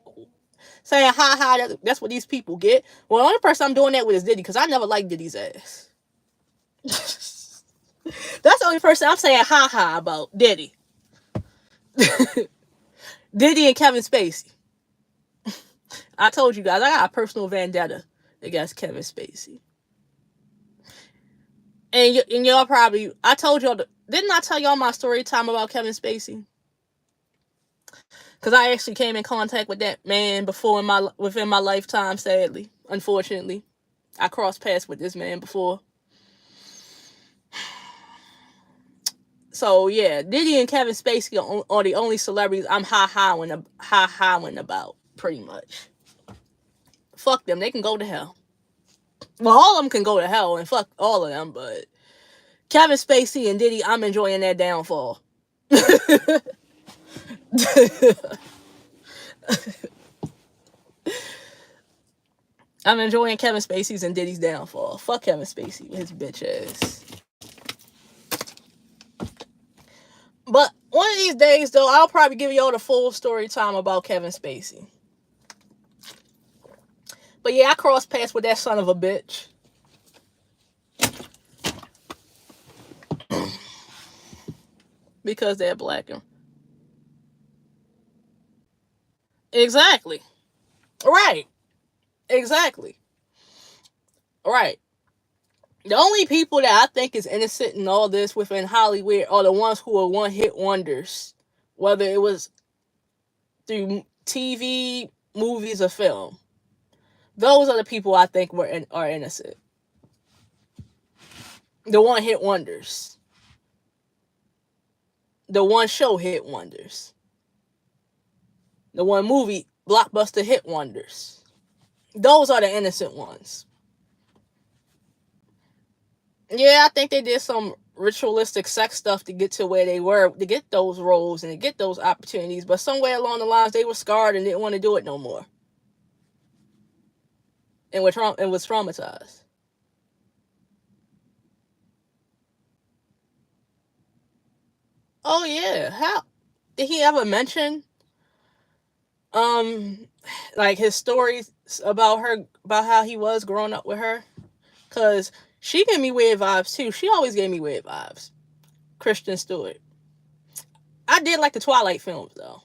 saying, ha, that's what these people get. Well, the only person I'm doing that with is Diddy, because I never liked Diddy's ass. That's the only person I'm saying ha about, Diddy. Diddy and Kevin Spacey. I told you guys, I got a personal vendetta against Kevin Spacey. And y'all probably, I told y'all, didn't I tell y'all my story time about Kevin Spacey? Because I actually came in contact with that man before within my lifetime, sadly. Unfortunately. I crossed paths with this man before. So yeah, Diddy and Kevin Spacey are the only celebrities I'm ha-haing about, pretty much. Fuck them, they can go to hell. Well, all of them can go to hell and fuck all of them, but Kevin Spacey and Diddy, I'm enjoying their downfall. I'm enjoying Kevin Spacey's and Diddy's downfall. Fuck Kevin Spacey with his bitch ass. But one of these days, though, I'll probably give y'all the full story time about Kevin Spacey. But yeah, I crossed paths with that son of a bitch. Because they're black. Exactly. Right. Exactly. Right. The only people that I think is innocent in all this within Hollywood are the ones who are one-hit wonders. Whether it was through TV, movies, or film. Those are the people I think are innocent. The one-hit wonders. The one-show hit wonders. The one movie blockbuster hit wonders. Those are the innocent ones. Yeah, I think they did some ritualistic sex stuff to get to where they were, to get those roles and to get those opportunities, but somewhere along the lines they were scarred and didn't want to do it no more. And was traumatized. Oh yeah, how did he ever mention like his stories about her, about how he was growing up with her? Cause she gave me weird vibes too. She always gave me weird vibes. Kristen Stewart. I did like the Twilight films though.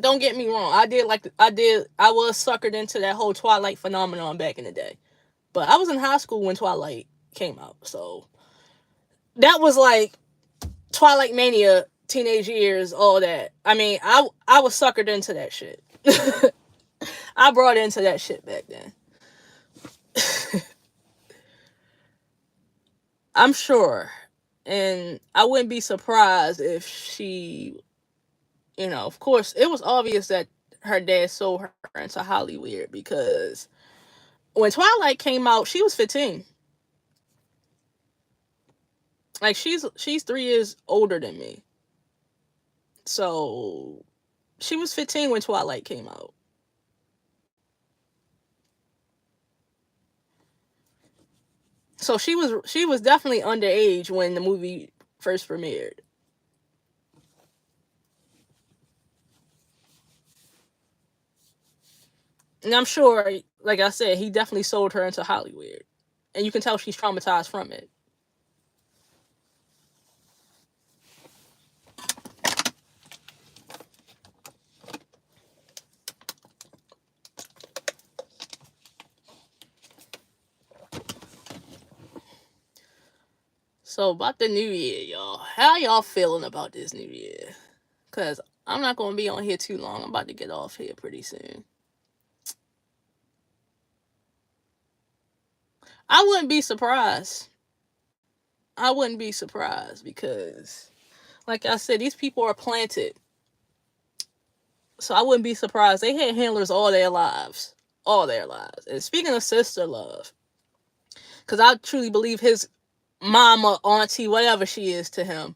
Don't get me wrong. I was suckered into that whole Twilight phenomenon back in the day. But I was in high school when Twilight came out. So that was like Twilight Mania, teenage years, all that. I mean, I was suckered into that shit. I brought into that shit back then. I'm sure. And I wouldn't be surprised if she, of course, it was obvious that her dad sold her into Hollywood because when Twilight came out, she was 15. Like she's 3 years older than me. So she was 15 when Twilight came out. So she was definitely underage when the movie first premiered. And I'm sure, like I said, he definitely sold her into Hollywood. And you can tell she's traumatized from it. So about the new year, y'all. How y'all feeling about this new year? Because I'm not going to be on here too long. I'm about to get off here pretty soon. I wouldn't be surprised. I wouldn't be surprised because, like I said, these people are planted. So I wouldn't be surprised. They had handlers all their lives. All their lives. And speaking of sister love, because I truly believe his mama, auntie, whatever she is to him,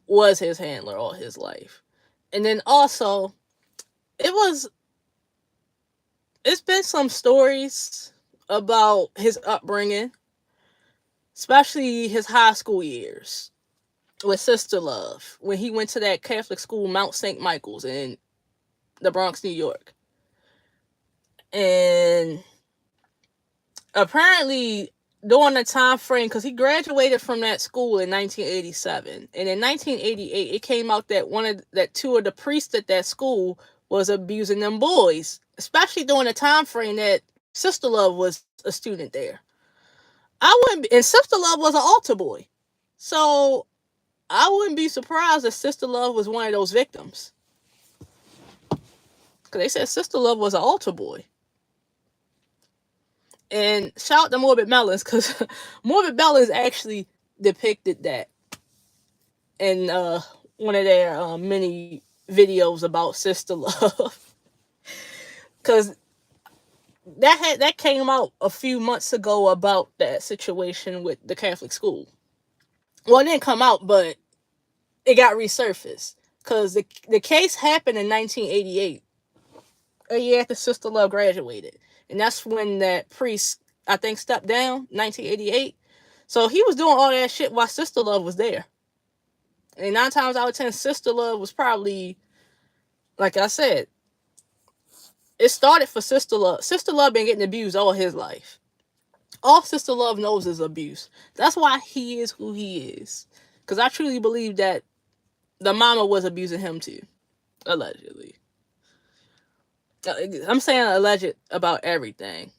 was his handler all his life. And then also, it's been some stories about his upbringing, especially his high school years with sister love, when he went to that Catholic school, Mount St. Michael's in the Bronx, New York. And apparently during the time frame, because he graduated from that school in 1987, and in 1988 it came out that two of the priests at that school was abusing them boys, especially during the time frame that Sister Love was a student there. And Sister Love was an altar boy, so I wouldn't be surprised if Sister Love was one of those victims, because they said Sister Love was an altar boy. And shout out to Morbid Melons, because Morbid Melons actually depicted that in one of their mini videos about Sister Love. Because that came out a few months ago about that situation with the Catholic school. Well, it didn't come out, but it got resurfaced because the case happened in 1988, a year after Sister Love graduated, and that's when that priest, I think, stepped down. 1988. So he was doing all that shit while Sister Love was there. And 9 times out of 10, Sister Love was probably, like I said, it started for Sister Love. Sister Love been getting abused all his life. All Sister Love knows is abuse. That's why he is who he is. Because I truly believe that the mama was abusing him too. Allegedly. I'm saying alleged about everything.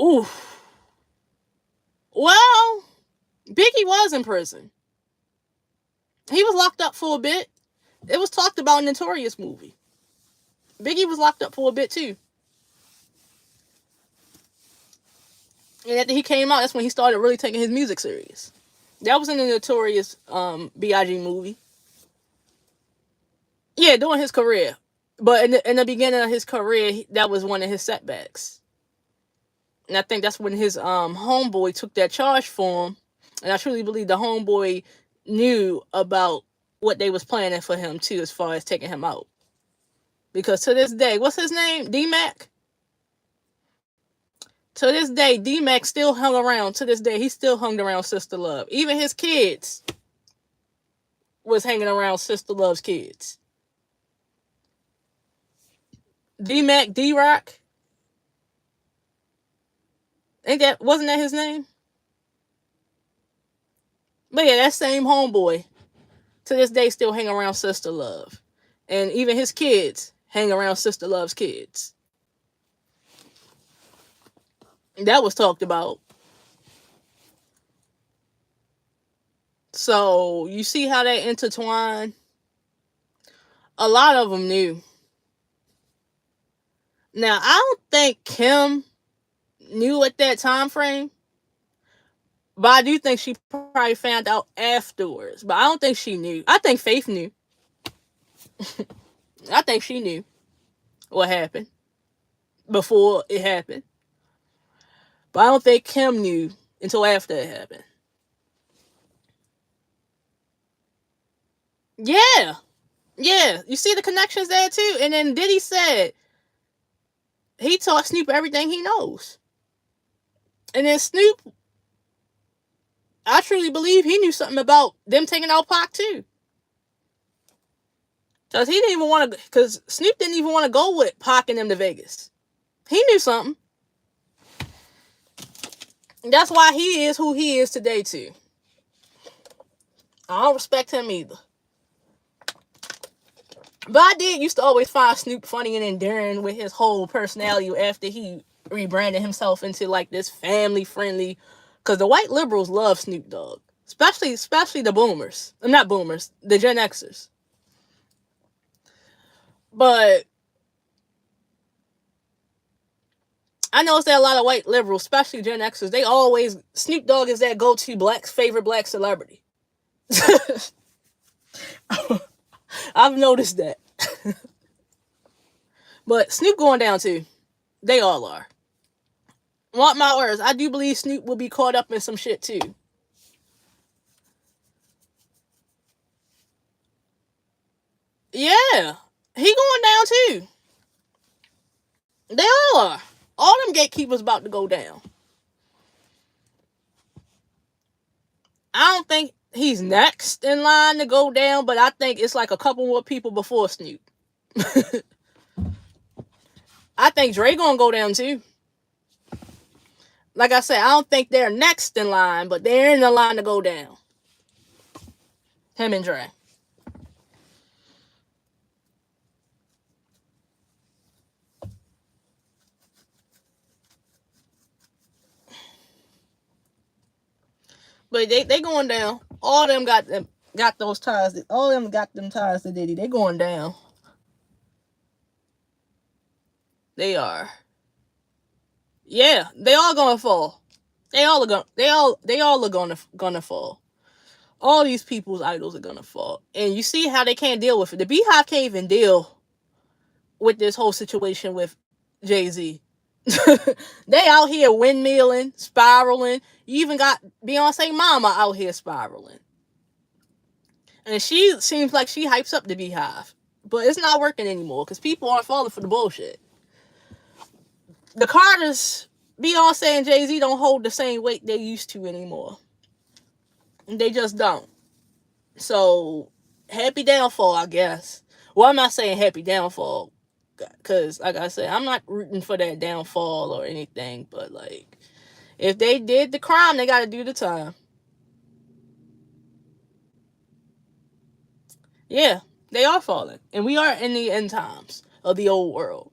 Ooh. Well, Biggie was in prison. He was locked up for a bit. It was talked about in the Notorious movie. Biggie was locked up for a bit too. And after he came out, that's when he started really taking his music serious. That was in the Notorious B.I.G. movie. Yeah, during his career. But in the beginning of his career, that was one of his setbacks. And I think that's when his homeboy took that charge for him. And I truly believe the homeboy knew about what they was planning for him too, as far as taking him out. Because to this day, what's his name? D-Mac? To this day, D-Mac still hung around. To this day, he still hung around Sister Love. Even his kids was hanging around Sister Love's kids. D-Mac, D-Rock. Wasn't that his name? But yeah, that same homeboy to this day still hang around Sister Love. And even his kids hang around Sister Love's kids. That was talked about. So you see how they intertwine? A lot of them knew. Now, I don't think Kim knew at that time frame. But I do think she probably found out afterwards. But I don't think she knew. I think Faith knew. I think she knew what happened before it happened. But I don't think Kim knew until after it happened. Yeah. Yeah. You see the connections there too? And then Diddy said he taught Snoop everything he knows. And then Snoop, I truly believe he knew something about them taking out Pac too. Because he didn't even want to, because Snoop didn't even want to go with Pac and them to Vegas. He knew something. That's why he is who he is today too. I don't respect him either. But I did used to always find Snoop funny and endearing with his whole personality after he rebranded himself into like this family friendly. Because the white liberals love Snoop Dogg. Especially the boomers. Not boomers, the Gen Xers. But I noticed that a lot of white liberals, especially Gen Xers, they always, Snoop Dogg is that go-to favorite black celebrity. I've noticed that. But Snoop going down too. They all are. Mark my words, I do believe Snoop will be caught up in some shit too. Yeah. He going down too. They all are. All them gatekeepers about to go down. I don't think he's next in line to go down, but I think it's like a couple more people before Snoop. I think Dre gonna go down too. Like I said, I don't think they're next in line, but they're in the line to go down. Him and Dre. But they going down. All of them got those ties. All of them got them ties to Diddy. They going down. They are. Yeah, they all gonna fall. They all are gonna fall. all these people's idols are gonna fall. And you see how they can't deal with it. The Beehive can't even deal with this whole situation with Jay-Z. They out here windmilling, spiraling. You even got Beyonce mama out here spiraling. And she seems like she hypes up the Beehive. But it's not working anymore because people aren't falling for the bullshit. The Carters, Beyonce and Jay-Z don't hold the same weight they used to anymore. They just don't. So, happy downfall, I guess. Well, I'm not saying happy downfall because, like I said, I'm not rooting for that downfall or anything. But, like, if they did the crime, they got to do the time. Yeah, they are falling. And we are in the end times of the old world.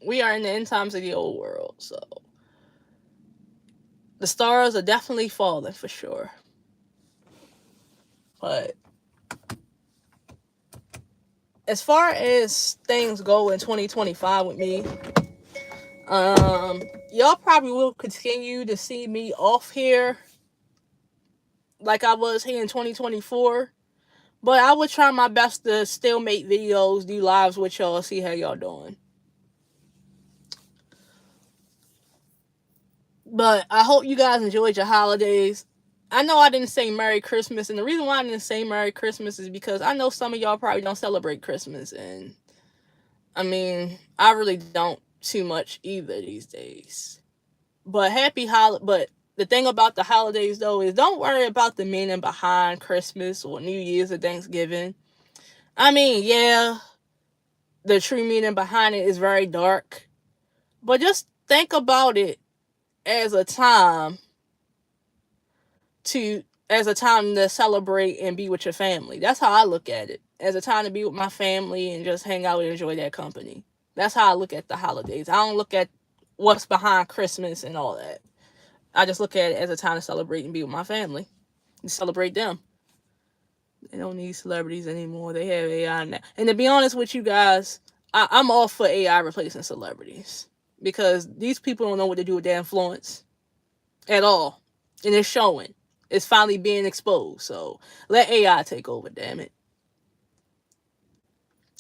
We are in the end times of the old world. So, the stars are definitely falling for sure. But as far as things go in 2025 with me, y'all probably will continue to see me off here like I was here in 2024. But I would try my best to still make videos, do lives with y'all, see how y'all doing. But I hope you guys enjoyed your holidays. I know I didn't say Merry Christmas, and the reason why I didn't say Merry Christmas is because I know some of y'all probably don't celebrate Christmas, and I mean, I really don't too much either these days. But but the thing about the holidays though is don't worry about the meaning behind Christmas or New Year's or Thanksgiving. I mean, yeah, the true meaning behind it is very dark, but just think about it as a time to celebrate and be with your family. That's how I look at it. As a time to be with my family and just hang out and enjoy that company. That's how I look at the holidays. I don't look at what's behind Christmas and all that. I just look at it as a time to celebrate and be with my family and celebrate them. They don't need celebrities anymore. They have AI now. And to be honest with you guys, I'm all for AI replacing celebrities because these people don't know what to do with their influence at all. And it's showing. It's finally being exposed. So let AI take over, damn it.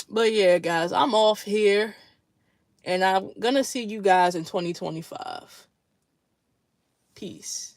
But yeah, guys, I'm off here. And I'm going to see you guys in 2025. Peace.